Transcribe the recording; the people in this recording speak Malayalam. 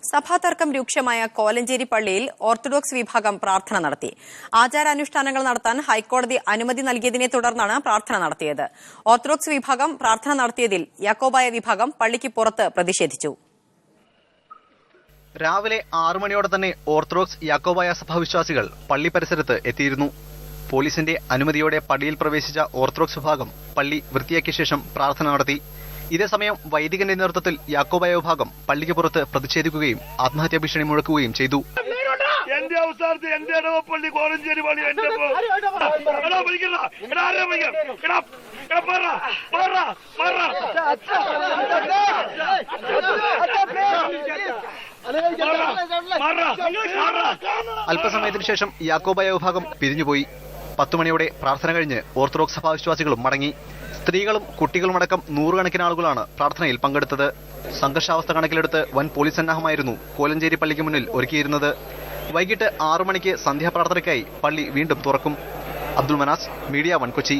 സഭാതർക്കം രൂക്ഷമായ കോലഞ്ചേരി പള്ളിയിൽ ഓർത്തഡോക്സ് വിഭാഗം പ്രാർത്ഥന നടത്തി. ആചാരാനുഷ്ഠാനങ്ങൾ നടത്താൻ ഹൈക്കോടതി അനുമതി നൽകിയതിനെ തുടർന്നാണ് പ്രാർത്ഥന നടത്തിയത്. ഓർത്തഡോക്സ് വിഭാഗം പ്രാർത്ഥന നടത്തിയതിൽ യാക്കോബായ വിഭാഗം പള്ളിക്ക് പുറത്ത് പ്രതിഷേധിച്ചു. രാവിലെ 6 മണിയോടെ തന്നെ ഓർത്തഡോക്സ് യാക്കോബായ സഭാവിശ്വാസികൾ പള്ളി പരിസരത്ത് എത്തിയിരുന്നു. പോലീസിന്റെ അനുമതിയോടെ പള്ളിയിൽ പ്രവേശിച്ച ഓർത്തഡോക്സ് വിഭാഗം പള്ളി വൃത്തിയാക്കിയ ശേഷം പ്രാർത്ഥന നടത്തി. ഇതേസമയം വൈദികന്റെ നേതൃത്വത്തിൽ യാക്കോബായ വിഭാഗം പള്ളിക്ക് പുറത്ത് പ്രതിഷേധിക്കുകയും ആത്മഹത്യാ ഭീഷണി മുഴക്കുകയും ചെയ്തു. എന്റെ അവസാനത്തെ എന്റെ ഇടവപ്പള്ളി കോലഞ്ചേരി പള്ളി അല്പസമയത്തിനു ശേഷം യാക്കോബായ വിഭാഗം പിരിഞ്ഞുപോയി. 10 മണിയോടെ പ്രാർത്ഥന കഴിഞ്ഞ് ഓർത്തഡോക്സ് സഭാവിശ്വാസികളും മടങ്ങി. സ്ത്രീകളും കുട്ടികളുമടക്കം 100 കണക്കിന് ആളുകളാണ് പ്രാർത്ഥനയിൽ പങ്കെടുത്തത്. സംഘർഷാവസ്ഥ കണക്കിലെടുത്ത് വൻ പോലീസ് സന്നാഹമായിരുന്നു കോലഞ്ചേരി പള്ളിക്ക് മുന്നിൽ ഒരുക്കിയിരുന്നത്. വൈകിട്ട് 6 മണിക്ക് സന്ധ്യാപ്രാർത്ഥനയ്ക്കായി പള്ളി വീണ്ടും തുറക്കും. അബ്ദുൾ മനാസ്, മീഡിയ 1 കൊച്ചി.